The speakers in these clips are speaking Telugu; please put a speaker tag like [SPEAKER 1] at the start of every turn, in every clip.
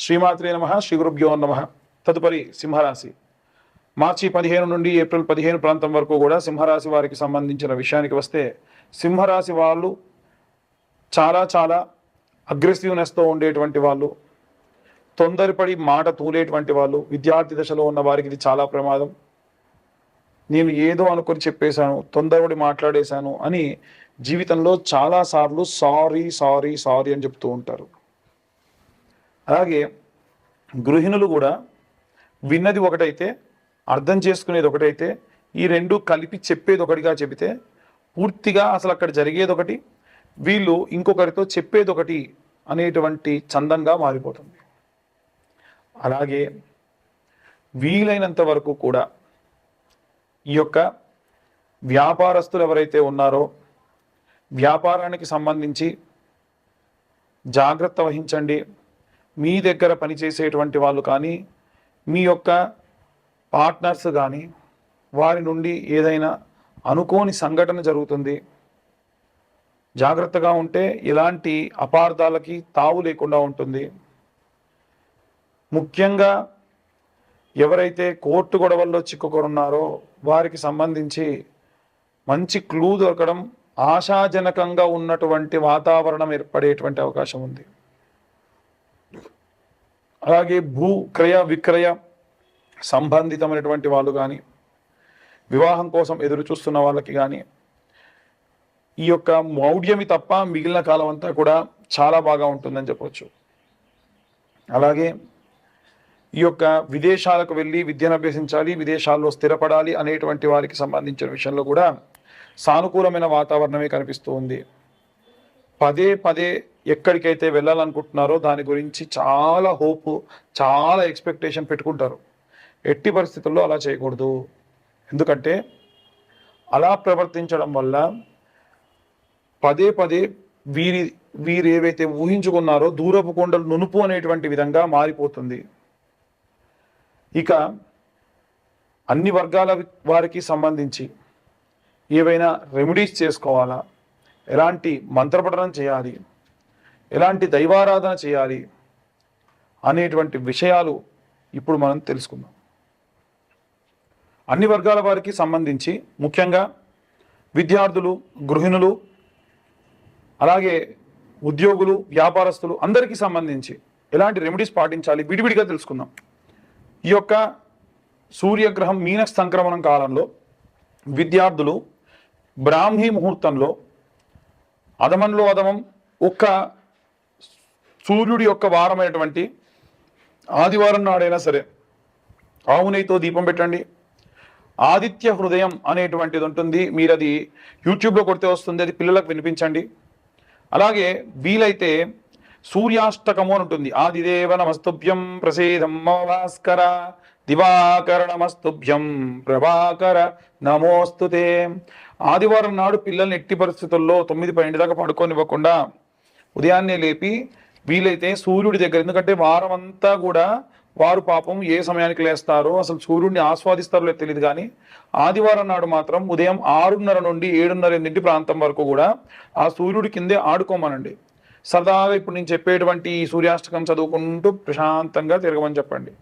[SPEAKER 1] శ్రీమాత్రే నమః, శ్రీ గురుభ్యో నమః. తదుపరి సింహరాశి. మార్చి 15 నుండి ఏప్రిల్ 15 ప్రాంతం వరకు కూడా సింహరాశి వారికి సంబంధించిన విషయానికి వస్తే, సింహరాశి వాళ్ళు చాలా అగ్రెసివ్నెస్తో ఉండేటువంటి వాళ్ళు, తొందరపడి మాట తూలేటువంటి వాళ్ళు, విద్యార్థి దశలో ఉన్న వారికి ఇది చాలా ప్రమాదం. నేను ఏదో అనుకొని చెప్పేశాను, తొందరపడి మాట్లాడేశాను అని జీవితంలో చాలాసార్లు సారీ అని చెప్తూ ఉంటారు. అలాగే గృహిణులు కూడా విన్నది ఒకటైతే, అర్థం చేసుకునేది ఒకటైతే, ఈ రెండు కలిపి చెప్పేది ఒకటిగా చెబితే పూర్తిగా అసలు అక్కడ జరిగేది ఒకటి, వీళ్ళు ఇంకొకరితో చెప్పేది ఒకటి అనేటువంటి చందంగా మారిపోతుంది. అలాగే వీలైనంత వరకు కూడా ఈ యొక్క వ్యాపారస్తులు ఎవరైతే ఉన్నారో వ్యాపారానికి సంబంధించి జాగ్రత్త వహించండి. మీ దగ్గర పనిచేసేటువంటి వాళ్ళు కానీ, మీ యొక్క పార్ట్నర్స్ కానీ, వారి నుండి ఏదైనా అనుకోని సంఘటన జరుగుతుంది. జాగ్రత్తగా ఉంటే ఇలాంటి అపార్థాలకి తావు లేకుండా ఉంటుంది. ముఖ్యంగా ఎవరైతే కోర్టు గొడవల్లో చిక్కుకొనున్నారో వారికి సంబంధించి మంచి క్లూ దొరకడం, ఆశాజనకంగా ఉన్నటువంటి వాతావరణం ఏర్పడేటువంటి అవకాశం ఉంది. అలాగే భూ క్రయ విక్రయ సంబంధితమైనటువంటి వాళ్ళు కానీ, వివాహం కోసం ఎదురు చూస్తున్న వాళ్ళకి కానీ ఈ యొక్క మౌఢ్యమి తప్ప మిగిలిన కాలం అంతా కూడా చాలా బాగా ఉంటుందని చెప్పవచ్చు. అలాగే ఈ యొక్క విదేశాలకు వెళ్ళి విద్యను అభ్యసించాలి, విదేశాల్లో స్థిరపడాలి అనేటువంటి వారికి సంబంధించిన విషయంలో కూడా సానుకూలమైన వాతావరణమే కనిపిస్తూ ఉంది. పదే ఎక్కడికైతే వెళ్ళాలనుకుంటున్నారో దాని గురించి చాలా హోప్, చాలా ఎక్స్పెక్టేషన్ పెట్టుకుంటారు. ఎట్టి పరిస్థితుల్లో అలా చేయకూడదు. ఎందుకంటే అలా ప్రవర్తించడం వల్ల పదే వీరు ఏవైతే ఊహించుకున్నారో దూరపు కొండలు నునుపు అనేటువంటి విధంగా మారిపోతుంది. ఇక అన్ని వర్గాల వారికి సంబంధించి ఏవైనా రెమెడీస్ చేసుకోవాలా, ఎలాంటి మంత్రపఠనం చేయాలి, ఎలాంటి దైవారాధన చేయాలి అనేటువంటి విషయాలు ఇప్పుడు మనం తెలుసుకుందాం. అన్ని వర్గాల వారికి సంబంధించి ముఖ్యంగా విద్యార్థులు, గృహిణులు, అలాగే ఉద్యోగులు, వ్యాపారస్తులు అందరికీ సంబంధించి ఎలాంటి రెమెడీస్ పాటించాలి విడివిడిగా తెలుసుకుందాం. ఈ యొక్క సూర్యగ్రహం మీన సంక్రమణం కాలంలో విద్యార్థులు బ్రాహ్మీ ముహూర్తంలో అధమంలో అధమం ఒక్క సూర్యుడి యొక్క వారమైనటువంటి ఆదివారం నాడైనా సరే ఆవు నెయ్యితో దీపం పెట్టండి. ఆదిత్య హృదయం అనేటువంటిది ఉంటుంది, మీరు అది యూట్యూబ్లో కొడితే వస్తుంది, అది పిల్లలకు వినిపించండి. అలాగే వీలైతే సూర్యాష్టకము అని ఉంటుంది. ఆదిదేవ నమస్తుభ్యం ప్రసేదం భాస్కర, దివాకర నమస్తుభ్యం ప్రభాకర నమోస్తుతే. ఆదివారం నాడు పిల్లల్ని ఎట్టి పరిస్థితుల్లో 9-12 దాకా పడుకోనివ్వకుండా ఉదయాన్నే లేపి వీలైతే సూర్యుడి దగ్గర, ఎందుకంటే వారం అంతా కూడా వారు పాపం ఏ సమయానికి లేస్తారో, అసలు సూర్యుడిని ఆస్వాదిస్తారో లేదు తెలియదు, కానీ ఆదివారం నాడు మాత్రం ఉదయం 6:30 నుండి 7:30 ప్రాంతం వరకు కూడా ఆ సూర్యుడి కిందే ఆడుకోమనండి. సరదాగా ఇప్పుడు నేను చెప్పేటువంటి ఈ సూర్యాష్టకం చదువుకుంటూ ప్రశాంతంగా తిరగమని చెప్పండి.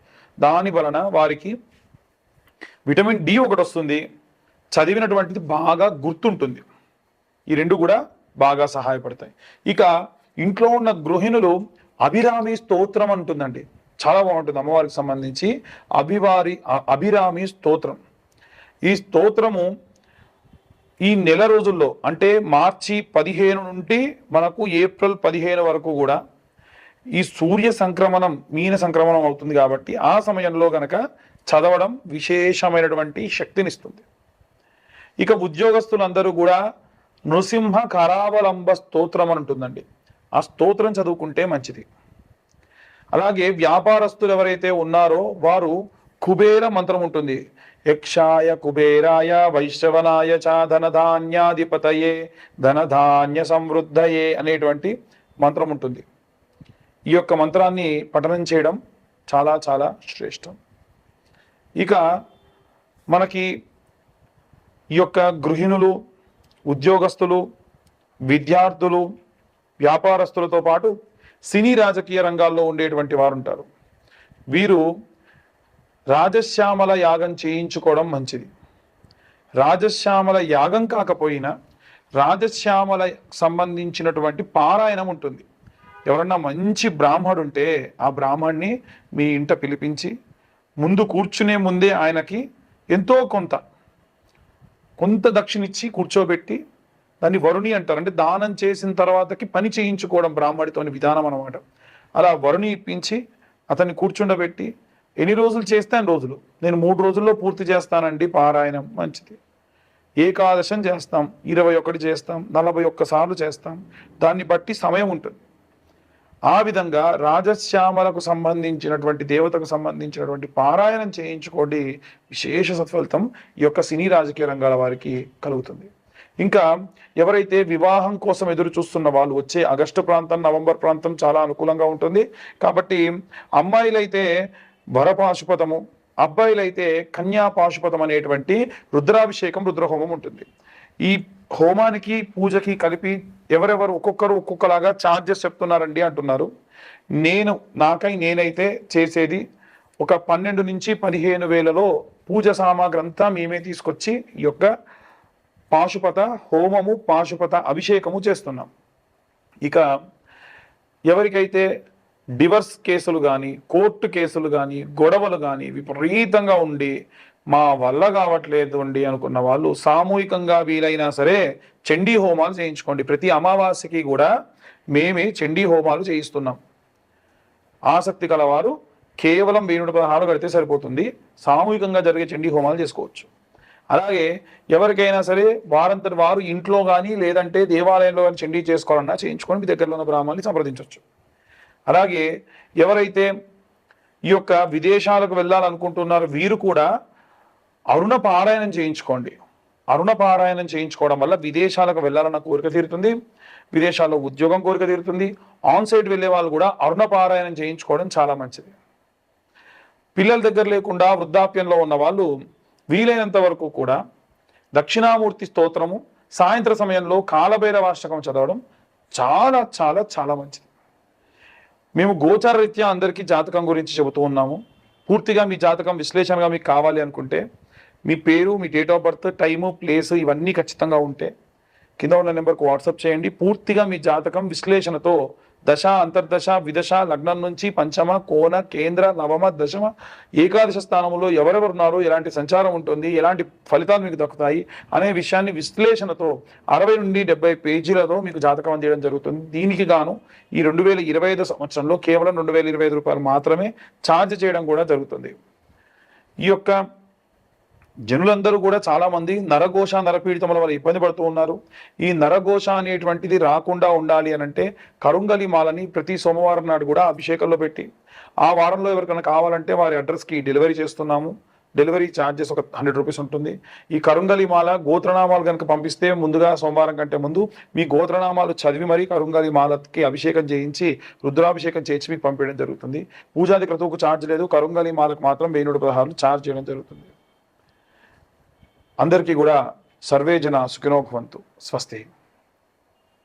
[SPEAKER 1] దాని వలన వారికి విటమిన్ డి ఒకటి వస్తుంది, చదివినటువంటిది బాగా గుర్తుంటుంది. ఈ రెండు కూడా బాగా సహాయపడతాయి. ఇక ఇంట్లో ఉన్న గృహిణులు అభిరామి స్తోత్రం అంటుందండి, చాలా బాగుంటుంది. అమ్మవారికి సంబంధించి అభిరామి స్తోత్రం. ఈ స్తోత్రము ఈ నెల రోజుల్లో అంటే మార్చి 15 నుండి మనకు ఏప్రిల్ 15 వరకు కూడా ఈ సూర్య సంక్రమణం మీన సంక్రమణం అవుతుంది కాబట్టి ఆ సమయంలో గనక చదవడం విశేషమైనటువంటి శక్తినిస్తుంది. ఇక ఉద్యోగస్తులందరూ కూడా నృసింహ కరావలంబ స్తోత్రం అని ఉంటుందండి, ఆ స్తోత్రం చదువుకుంటే మంచిది. అలాగే వ్యాపారస్తులు ఎవరైతే ఉన్నారో వారు కుబేర మంత్రం ఉంటుంది. యక్షాయ కుబేరాయ వైశ్రవనాయ చ ధనధాన్యాధిపతయే ధనధాన్య సమృద్ధయే అనేటువంటి మంత్రం ఉంటుంది. ఈ యొక్క మంత్రాన్ని పఠనం చేయడం చాలా శ్రేష్టం. ఇక మనకి ఈ యొక్క గృహిణులు, ఉద్యోగస్తులు, విద్యార్థులు, వ్యాపారస్తులతో పాటు సినీ రాజకీయ రంగాల్లో ఉండేటువంటి వారు ఉంటారు. వీరు రాజశ్యామల యాగం చేయించుకోవడం మంచిది. రాజశ్యామల యాగం కాకపోయినా రాజశ్యామల సంబంధించినటువంటి పారాయణం ఉంటుంది. ఎవరన్నా మంచి బ్రాహ్మడు ఉంటే ఆ బ్రాహ్మణ్ణి మీ ఇంట పిలిపించి ముందు కూర్చునే ముందే ఆయనకి ఎంతో కొంత దక్షిణిచ్చి కూర్చోబెట్టి, దాన్ని వరుణి అంటారు, అంటే దానం చేసిన తర్వాతకి పని చేయించుకోవడం బ్రాహ్మడితోని విధానం అనమాట. అలా వరుణి ఇప్పించి అతన్ని కూర్చుండబెట్టి ఎన్ని రోజులు చేస్తే అన్ని రోజులు, నేను 3 రోజుల్లో పూర్తి చేస్తానండి పారాయణం, మంచిది. ఏకాదశం చేస్తాం, 21 చేస్తాం, 41 సార్లు చేస్తాం, దాన్ని బట్టి సమయం ఉంటుంది. ఆ విధంగా రాజశ్యామలకు సంబంధించినటువంటి దేవతకు సంబంధించినటువంటి పారాయణం చేయించుకోండి. విశేష సత్ఫలితం ఈ యొక్క సినీ రాజకీయ రంగాల వారికి కలుగుతుంది. ఇంకా ఎవరైతే వివాహం కోసం ఎదురు చూస్తున్న వాళ్ళు, వచ్చే ఆగస్టు ప్రాంతం, నవంబర్ ప్రాంతం చాలా అనుకూలంగా ఉంటుంది. కాబట్టి అమ్మాయిలైతే వరపాశుపతము, అబ్బాయిలైతే కన్యాపాశుపతం అనేటువంటి రుద్రాభిషేకం, రుద్రహోమం ఉంటుంది. ఈ హోమానికి పూజకి కలిపి ఎవరెవరు ఒక్కొక్కరు ఒక్కొక్కలాగా ఛార్జెస్ చెప్తున్నారండి అంటున్నారు. నేనైతే చేసేది ఒక 12 నుంచి 15 వేలలో పూజ సామాగ్రి అంతా మేమే తీసుకొచ్చి ఈ యొక్క పాశుపత హోమము, పాశుపత అభిషేకము చేస్తున్నాం. ఇక ఎవరికైతే డివర్స్ కేసులు కానీ, కోర్టు కేసులు కానీ, గొడవలు కానీ విపరీతంగా ఉండి మా వల్ల కావట్లేదు అండి అనుకున్న వాళ్ళు సామూహికంగా వీలైనా సరే చండీ హోమాలు చేయించుకోండి. ప్రతి అమావాస్యకి కూడా మేమే చండీ హోమాలు చేయిస్తున్నాం. ఆసక్తి కలవారు కేవలం 1016 కడితే సరిపోతుంది. సామూహికంగా జరిగే చండీ హోమాలు చేసుకోవచ్చు. అలాగే ఎవరికైనా సరే వారంతటి వారు ఇంట్లో కానీ లేదంటే దేవాలయంలో కానీ చండీ చేసుకోవాలన్నా చేయించుకొని మీ దగ్గరలో ఉన్న బ్రాహ్మణుని సంప్రదించవచ్చు. అలాగే ఎవరైతే ఈ యొక్క విదేశాలకు వెళ్ళాలనుకుంటున్నారో వీరు కూడా అరుణ పారాయణం చేయించుకోండి. అరుణ పారాయణం చేయించుకోవడం వల్ల విదేశాలకు వెళ్ళాలన్న కోరిక తీరుతుంది, విదేశాల్లో ఉద్యోగం కోరిక తీరుతుంది. ఆన్ సైట్ వెళ్ళే వాళ్ళు కూడా అరుణ పారాయణం చేయించుకోవడం చాలా మంచిది. పిల్లల దగ్గర లేకుండా వృద్ధాప్యంలో ఉన్న వాళ్ళు వీలైనంత వరకు కూడా దక్షిణామూర్తి స్తోత్రము, సాయంత్ర సమయంలో కాలభైరవాష్టకం చదవడం చాలా చాలా చాలా మంచిది. మేము గోచార రీత్యా అందరికీ జాతకం గురించి చెబుతూ ఉన్నాము. పూర్తిగా మీ జాతకం విశ్లేషణగా మీకు కావాలి అనుకుంటే మీ పేరు, మీ date of birth, time, place ఇవన్నీ ఖచ్చితంగా ఉంటే కింద ఉన్న నెంబర్కు వాట్సాప్ చేయండి. పూర్తిగా మీ జాతకం విశ్లేషణతో దశ, అంతర్దశ, విదశ, లగ్నం నుంచి పంచమ, కోణ, కేంద్ర, నవమ, దశమ, ఏకాదశ స్థానంలో ఎవరెవరు ఉన్నారో, ఎలాంటి సంచారం ఉంటుంది, ఎలాంటి ఫలితాలు మీకు దక్కుతాయి అనే విషయాన్ని విశ్లేషణతో 60 నుండి 70 పేజీలతో మీకు జాతకం అందించడం జరుగుతుంది. దీనికి గాను ఈ 2025 సంవత్సరంలో కేవలం 2025 రూపాయలు మాత్రమే ఛార్జ్ చేయడం కూడా జరుగుతుంది. ఈ యొక్క జనులందరూ కూడా చాలా మంది నరఘోష, నరపీడితముల వల్ల ఇబ్బంది పడుతూ ఉన్నారు. ఈ నరఘోష అనేటువంటిది రాకుండా ఉండాలి అని అంటే కరుంగలి మాలని ప్రతి సోమవారం నాడు కూడా అభిషేకంలో పెట్టి ఆ వారంలో ఎవరికైనా కావాలంటే వారి అడ్రస్కి డెలివరీ చేస్తున్నాము. డెలివరీ ఛార్జెస్ ఒక 100 రూపీస్ ఉంటుంది. ఈ కరుంగలి మాల గోత్రనామాలు కనుక పంపిస్తే ముందుగా సోమవారం కంటే ముందు మీ గోత్రనామాలు చదివి మరీ కరుంగలి మాలకి అభిషేకం చేయించి రుద్రాభిషేకం చేయించి మీకు పంపించడం జరుగుతుంది. పూజాది క్రతువుకు ఛార్జ్ లేదు, కరుంగలి మాలకు మాత్రం 1116 ఛార్జ్ చేయడం జరుగుతుంది. అందరికీ కూడా సర్వే జన సుఖినో భవంతు. స్వస్తి.